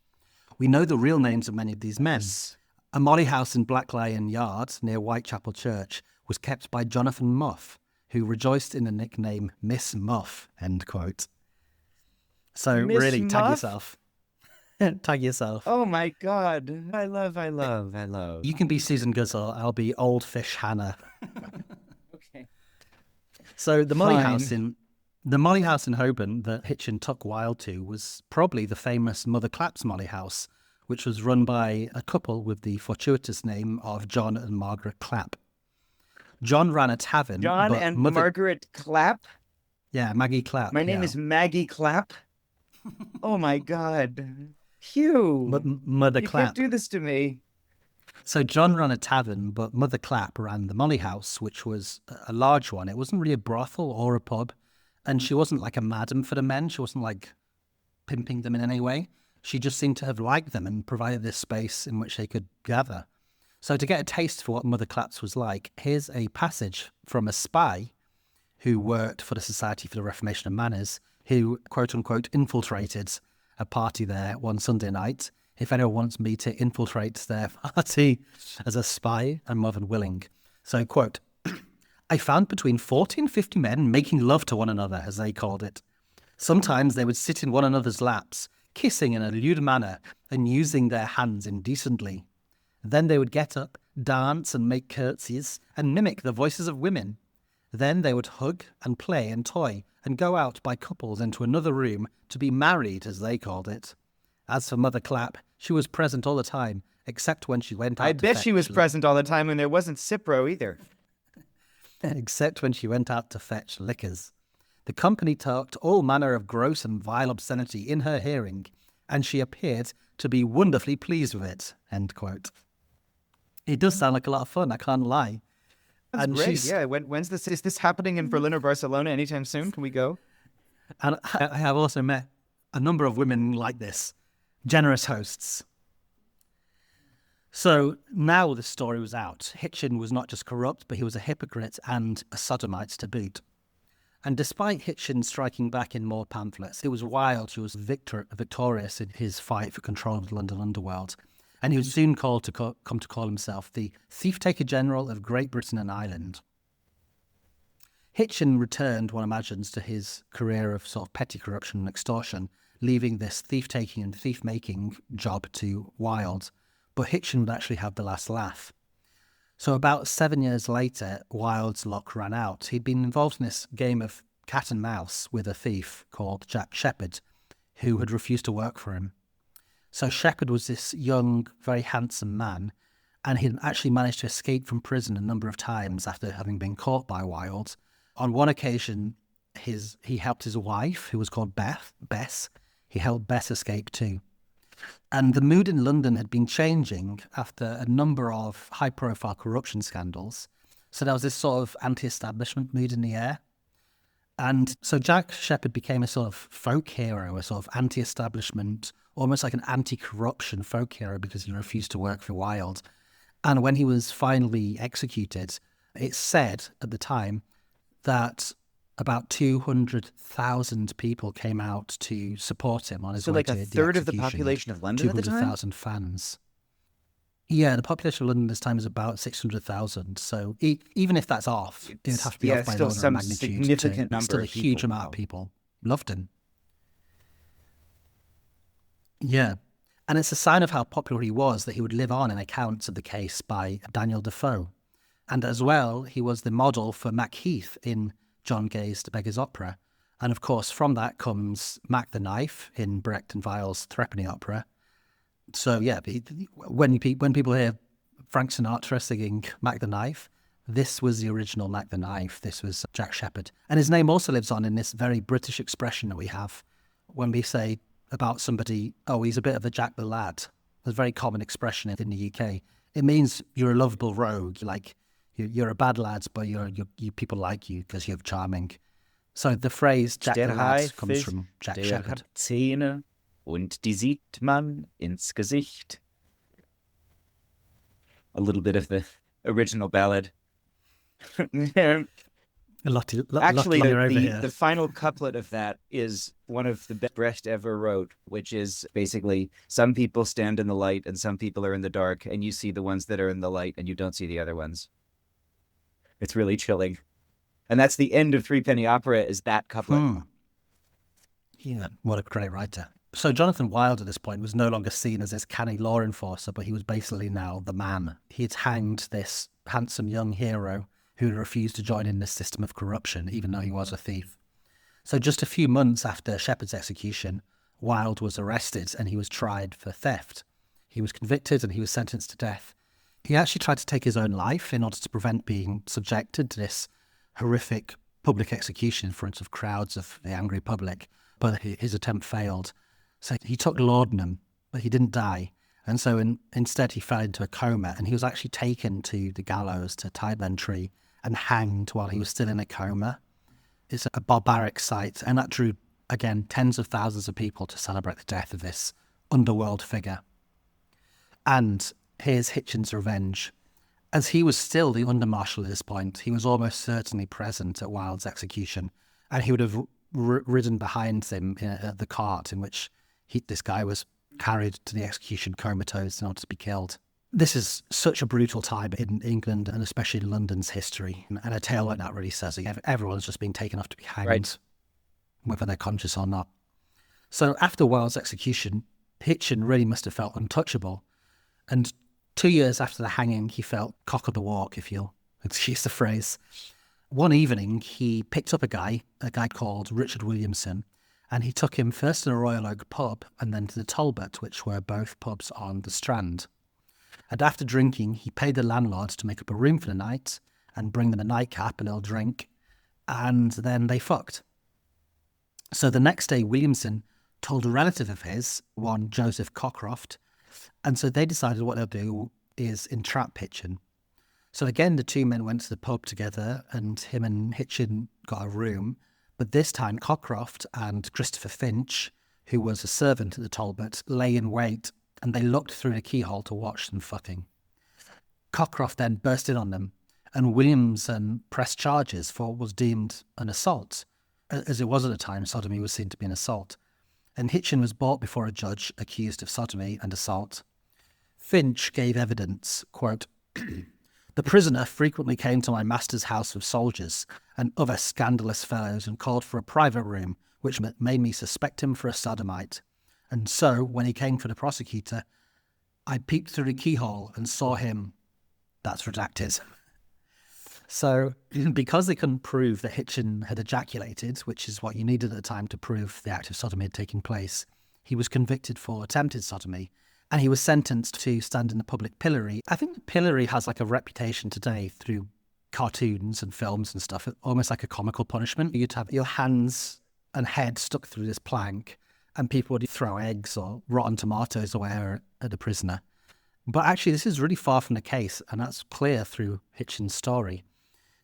We know the real names of many of these men. A molly house in Black Lion Yard, near Whitechapel Church, was kept by Jonathan Muff, who rejoiced in the nickname Miss Muff, end quote. So Miss really, tag Muff? yourself. Tag yourself. Oh my God. I love. You can be Susan Guzzle, I'll be Old Fish Hannah. Okay. So the molly house Fine. in Holborn that Hitchen took Wilde to was probably the famous Mother Clapp's molly house, which was run by a couple with the fortuitous name of John and Margaret Clapp. John ran a tavern. John but and Margaret Clapp? Yeah, Maggie Clapp. My name is Maggie Clapp. Oh my God. Hugh. Mother You Clapp. can't do this to me. So John ran a tavern, but Mother Clapp ran the molly house, which was a large one. It wasn't really a brothel or a pub. And she wasn't like a madam for the men. She wasn't like pimping them in any way. She just seemed to have liked them and provided this space in which they could gather. So to get a taste for what Mother Clapp's was like, here's a passage from a spy who worked for the Society for the Reformation of Manners, who, quote unquote, infiltrated a party there one Sunday night. If anyone wants me to infiltrate their party as a spy, I'm more than willing. So, quote, I found between 40 and 50 men making love to one another, as they called it. Sometimes they would sit in one another's laps, kissing in a lewd manner and using their hands indecently. Then they would get up, dance and make curtsies and mimic the voices of women. Then they would hug and play and toy and go out by couples into another room to be married, as they called it. As for Mother Clapp, she was present all the time, except when she went out I to bet she was fetch- present all the time when there wasn't Cipro either. except when she went out to fetch liquors. The company talked all manner of gross and vile obscenity in her hearing, and she appeared to be wonderfully pleased with it, end quote. It does sound like a lot of fun, I can't lie. That's And great. she's- Yeah. When's this? Is this happening in Berlin or Barcelona anytime soon? Can we go? And I have also met a number of women like this, generous hosts. So now the story was out. Hitchen was not just corrupt, but he was a hypocrite and a sodomite to boot. And despite Hitchen striking back in more pamphlets, it was Wilde who was victorious in his fight for control of the London underworld. And he was soon called to come to call himself the Thief-Taker General of Great Britain and Ireland. Hitchen returned, one imagines, to his career of sort of petty corruption and extortion, leaving this thief-taking and thief-making job to Wilde. But Hitchen would actually have the last laugh. So about 7 years later, Wilde's luck ran out. He'd been involved in this game of cat and mouse with a thief called Jack Sheppard, who had refused to work for him. So Sheppard was this young, very handsome man, and he'd actually managed to escape from prison a number of times after having been caught by Wilde. On one occasion, he helped his wife, who was called Bess. He helped Bess escape too. And the mood in London had been changing after a number of high-profile corruption scandals. So there was this sort of anti-establishment mood in the air. And so Jack Sheppard became a sort of folk hero, a sort of anti-establishment, almost like an anti-corruption folk hero because he refused to work for Wilde. And when he was finally executed, it's said at the time that about 200,000 people came out to support him on his way like to a the third of the execution. population of London at the time? 200,000 fans. Yeah, the population of London this time is about 600,000. So even if that's off, it would have to be off by an still order of some magnitude. significant number Still a of people. huge amount of people loved him. Yeah. And it's a sign of how popular he was that he would live on in accounts of the case by Daniel Defoe. And as well, he was the model for Macheath in John Gay's The Beggar's Opera. And of course, from that comes Mac the Knife in Brecht and Weill's Threepenny Opera. So yeah, when people hear Frank Sinatra singing Mac the Knife, this was the original Mac the Knife. This was Jack Sheppard. And his name also lives on in this very British expression that we have when we say about somebody, oh, he's a bit of a Jack the Lad. It's a very common expression in the UK. It means you're a lovable rogue, like you're a bad lad, but you people like you because you're charming. So the phrase Jack the Lad comes from Jack Sheppard. Zähne und die sieht man ins Gesicht. A little bit of the original ballad. Actually, the final couplet of that is one of the best Brecht ever wrote, which is basically some people stand in the light and some people are in the dark, and you see the ones that are in the light and you don't see the other ones. It's really chilling. And that's the end of Threepenny Opera, is that couplet. Yeah, what a great writer. So Jonathan Wilde at this point was no longer seen as this canny law enforcer, but he was basically now the man. He had hanged this handsome young hero who refused to join in this system of corruption, even though he was a thief. So just a few months after Sheppard's execution, Wilde was arrested and he was tried for theft. He was convicted and he was sentenced to death. He actually tried to take his own life in order to prevent being subjected to this horrific public execution in front of crowds of the angry public, but his attempt failed. So he took laudanum, but he didn't die. And so instead he fell into a coma, and he was actually taken to the gallows, to Tyburn and hanged while he was still in a coma. It's a barbaric sight, and that drew, again, tens of thousands of people to celebrate the death of this underworld figure. And here's Hitchen's revenge. As he was still the under-marshal at this point, he was almost certainly present at Wilde's execution, and he would have ridden behind him at the cart in which this guy was carried to the execution comatose in order to be killed. This is such a brutal time in England and especially in London's history. And a tale like that really says it. Everyone's just been taken off to be hanged, right, whether they're conscious or not. So after Wilde's execution, Hitchen really must have felt untouchable. And 2 years after the hanging, he felt cock of the walk, if you'll excuse the phrase. One evening, he picked up a guy called Richard Williamson, and he took him first to the Royal Oak pub and then to the Talbot, which were both pubs on the Strand. And after drinking, he paid the landlord to make up a room for the night and bring them a nightcap, a little drink, and then they fucked. So the next day, Williamson told a relative of his, one Joseph Cockcroft, and so they decided what they'll do is entrap Hitchen. So again, the two men went to the pub together, and him and Hitchen got a room. But this time, Cockcroft and Christopher Finch, who was a servant at the Talbot, lay in wait and they looked through a keyhole to watch them fucking. Cockcroft then burst in on them, and Williams pressed charges for what was deemed an assault. As it was at the time, sodomy was seen to be an assault. And Hitchen was brought before a judge accused of sodomy and assault. Finch gave evidence, quote, "The prisoner frequently came to my master's house with soldiers and other scandalous fellows and called for a private room, which made me suspect him for a sodomite. And so, when he came for the prosecutor, I peeped through the keyhole and saw him." That's redacted. So, because they couldn't prove that Hitchen had ejaculated, which is what you needed at the time to prove the act of sodomy had taken place, he was convicted for attempted sodomy, and he was sentenced to stand in the public pillory. I think the pillory has like a reputation today through cartoons and films and stuff, almost like a comical punishment. You'd have your hands and head stuck through this plank, and people would throw eggs or rotten tomatoes or whatever at the prisoner. But actually, this is really far from the case, and that's clear through Hitchen's story.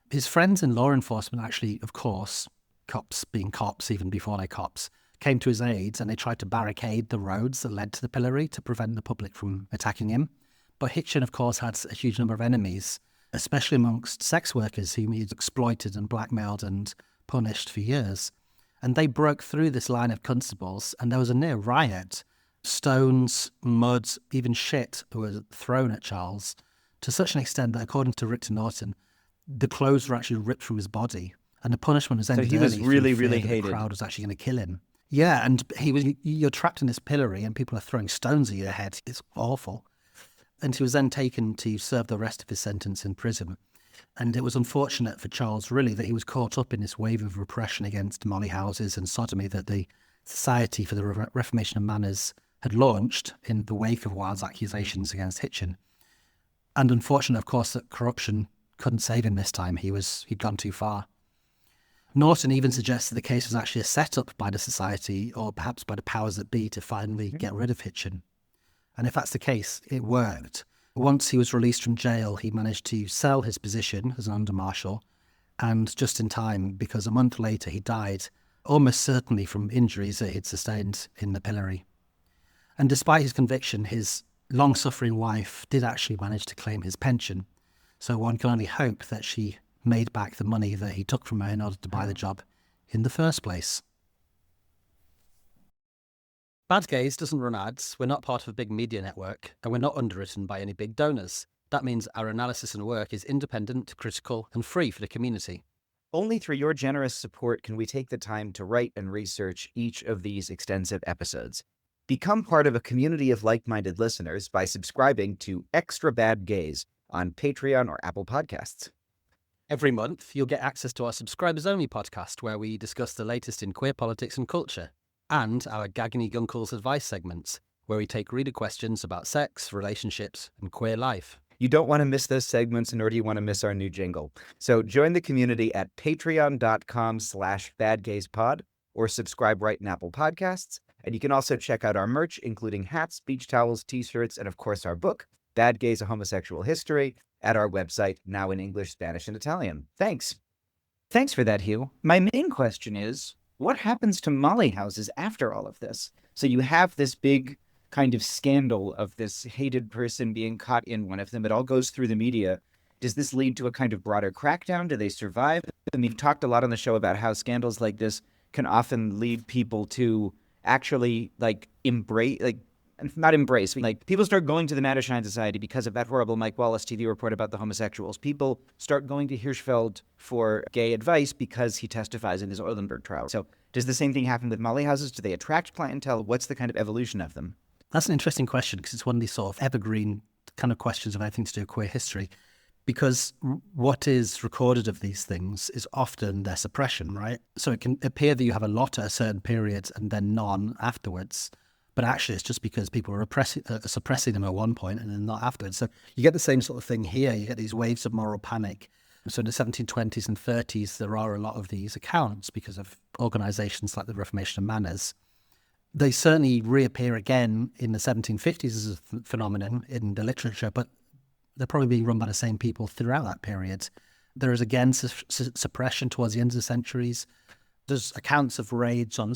His friends in law enforcement actually, of course, cops being cops even before they're cops, came to his aid, and they tried to barricade the roads that led to the pillory to prevent the public from attacking him. But Hitchen, of course, had a huge number of enemies, especially amongst sex workers whom he'd exploited and blackmailed and punished for years. And they broke through this line of constables, and there was a near riot. Stones, mud, even shit were thrown at Charles, to such an extent that, according to Richter Norton, the clothes were actually ripped from his body, and the punishment was ended. So he was early really, through fear really that hated. The crowd was actually going to kill him. Yeah, and you're trapped in this pillory, and people are throwing stones at your head. It's awful. And he was then taken to serve the rest of his sentence in prison. And it was unfortunate for Charles, really, that he was caught up in this wave of repression against molly houses and sodomy that the Society for the Reformation of Manners had launched in the wake of Wilde's accusations against Hitchen. And unfortunate, of course, that corruption couldn't save him this time. He'd gone too far. Norton even suggests that the case was actually a setup by the Society, or perhaps by the powers that be, to finally get rid of Hitchen. And if that's the case, it worked. Once he was released from jail, he managed to sell his position as an under-marshal, and just in time, because a month later he died, almost certainly from injuries that he'd sustained in the pillory. And despite his conviction, his long-suffering wife did actually manage to claim his pension, so one can only hope that she made back the money that he took from her in order to buy the job in the first place. Bad Gaze doesn't run ads, we're not part of a big media network, and we're not underwritten by any big donors. That means our analysis and work is independent, critical, and free for the community. Only through your generous support can we take the time to write and research each of these extensive episodes. Become part of a community of like-minded listeners by subscribing to Extra Bad Gaze on Patreon or Apple Podcasts. Every month, you'll get access to our subscribers-only podcast, where we discuss the latest in queer politics and culture, and our Gaggany Gunkles advice segments, where we take reader questions about sex, relationships, and queer life. You don't want to miss those segments, nor do you want to miss our new jingle. So join the community at patreon.com/badgazepod, or subscribe right in Apple Podcasts. And you can also check out our merch, including hats, beach towels, t-shirts, and of course our book, Bad Gaze, A Homosexual History, at our website, now in English, Spanish, and Italian. Thanks. Thanks for that, Hugh. My main question is, what happens to molly houses after all of this? So you have this big kind of scandal of this hated person being caught in one of them. It all goes through the media. Does this lead to a kind of broader crackdown? Do they survive? I mean, we've talked a lot on the show about how scandals like this can often lead people to actually not embrace, people start going to the Mattershine Society because of that horrible Mike Wallace TV report about the homosexuals. People start going to Hirschfeld for gay advice because he testifies in his Eulenburg trial. So does the same thing happen with molly houses? Do they attract clientele? What's the kind of evolution of them? That's an interesting question, because it's one of these sort of evergreen kind of questions of anything to do with queer history. Because what is recorded of these things is often their suppression, right? So it can appear that you have a lot at a certain period and then none afterwards. But actually, it's just because people are suppressing them at one point and then not afterwards. So you get the same sort of thing here. You get these waves of moral panic. So in the 1720s and 30s, there are a lot of these accounts because of organizations like the Reformation of Manners. They certainly reappear again in the 1750s as a phenomenon in the literature, but they're probably being run by the same people throughout that period. There is again suppression towards the end of the centuries. There's accounts of raids on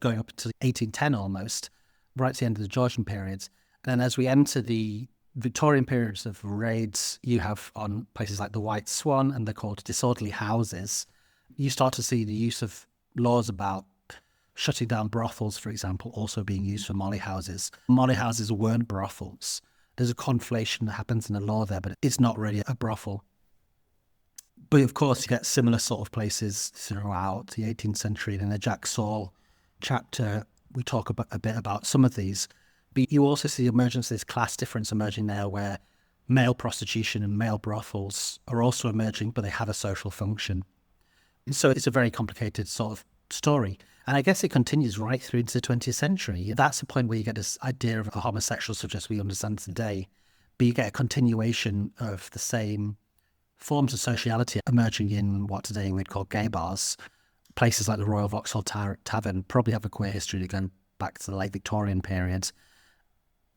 going up to 1810 almost, right to the end of the Georgian periods. And as we enter the Victorian periods of raids, you have on places like the White Swan, and they're called disorderly houses. You start to see the use of laws about shutting down brothels, for example, also being used for molly houses. Molly houses weren't brothels. There's a conflation that happens in the law there, but it's not really a brothel. But of course, you get similar sort of places throughout the 18th century. In the Jack Saul chapter, we talk a bit about some of these. But you also see the emergence of this class difference emerging there, where male prostitution and male brothels are also emerging, but they have a social function. So it's a very complicated sort of story. And I guess it continues right through into the 20th century. That's the point where you get this idea of a homosexual such as we understand today, but you get a continuation of the same forms of sociality emerging in what today we'd call gay bars. Places like the Royal Vauxhall Tavern probably have a queer history going back to the late Victorian period.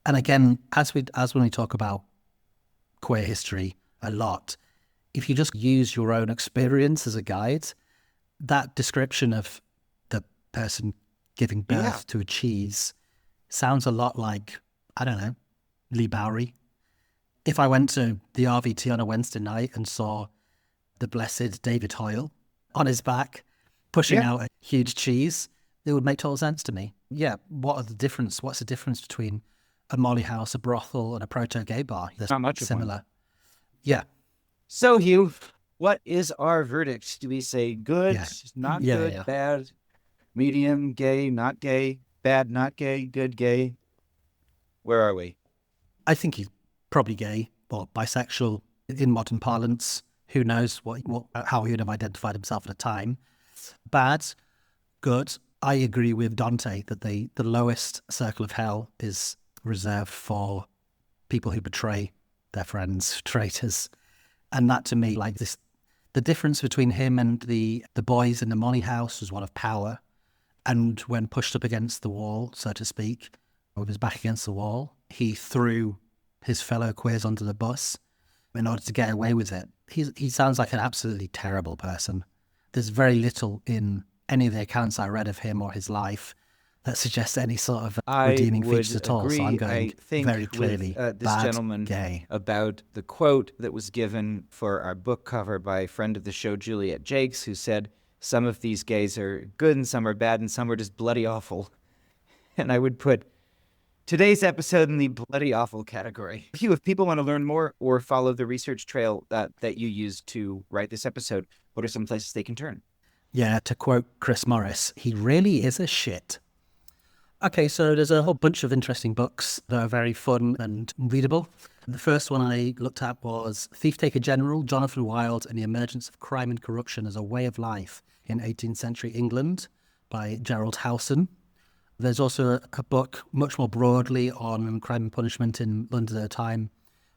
And again, as when we talk about queer history a lot, if you just use your own experience as a guide, that description of the person giving birth to a cheese sounds a lot like, I don't know, Lee Bowery. If I went to the RVT on a Wednesday night and saw the blessed David Hoyle on his back pushing out a huge cheese, it would make total sense to me. Yeah, what's the difference between a molly house, a brothel, and a proto-gay bar? They're not much similar. Yeah. So, Hugh, what is our verdict? Do we say good, not good, bad, medium, gay, not gay, bad, not gay, good, gay? Where are we? I think he's probably gay or bisexual in modern parlance. Who knows how he would have identified himself at the time. Bad, good. I agree with Dante that the lowest circle of hell is reserved for people who betray their friends, traitors. And that to me, like this, the difference between him and the boys in the molly house was one of power. And when pushed up against the wall, so to speak, with his back against the wall, he threw his fellow queers under the bus in order to get away with it. He sounds like an absolutely terrible person. There's very little in any of the accounts I read of him or his life that suggests any sort of redeeming features at all. So I'm going very clearly this bad, gentleman gay. About the quote that was given for our book cover by a friend of the show, Juliet Jakes, who said, some of these gays are good and some are bad and some are just bloody awful. And I would put today's episode in the bloody awful category. Hugh, if people want to learn more or follow the research trail that you used to write this episode, what are some places they can turn? Yeah, to quote Chris Morris, he really is a shit. Okay, so there's a whole bunch of interesting books that are very fun and readable. The first one I looked at was Thief-Taker General, Jonathan Wild and the Emergence of Crime and Corruption as a Way of Life in 18th Century England by Gerald Howson. There's also a book much more broadly on crime and punishment in London at the time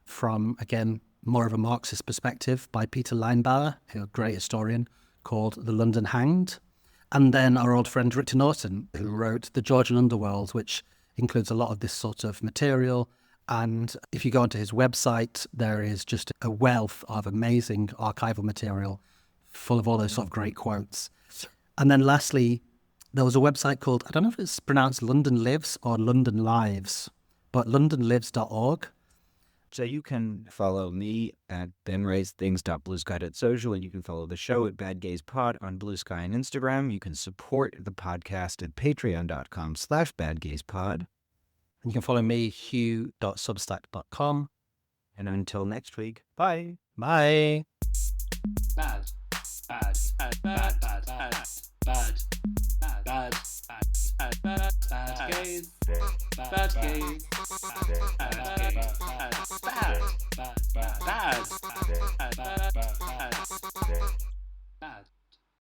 from, again, more of a Marxist perspective by Peter Leinbauer, who's a great historian, called The London Hanged. And then our old friend Richard Norton, who wrote The Georgian Underworld, which includes a lot of this sort of material. And if you go onto his website, there is just a wealth of amazing archival material full of all those sort of great quotes. And then lastly, there was a website called, I don't know if it's pronounced London Lives or London Lives, but londonlives.org. So you can follow me at benraisthings.bluesky.social, and you can follow the show at Bad Gays Pod on Blue Sky and Instagram. You can support the podcast at patreon.com/badgayspod. And you can follow me, hugh.substack.com. And until next week, bye. Bye. Bad. Bad. Bad. Bad. Bad. Bad. Bad. Bad. Bad. Bad. Bad. Bad. Gays. Bad gays.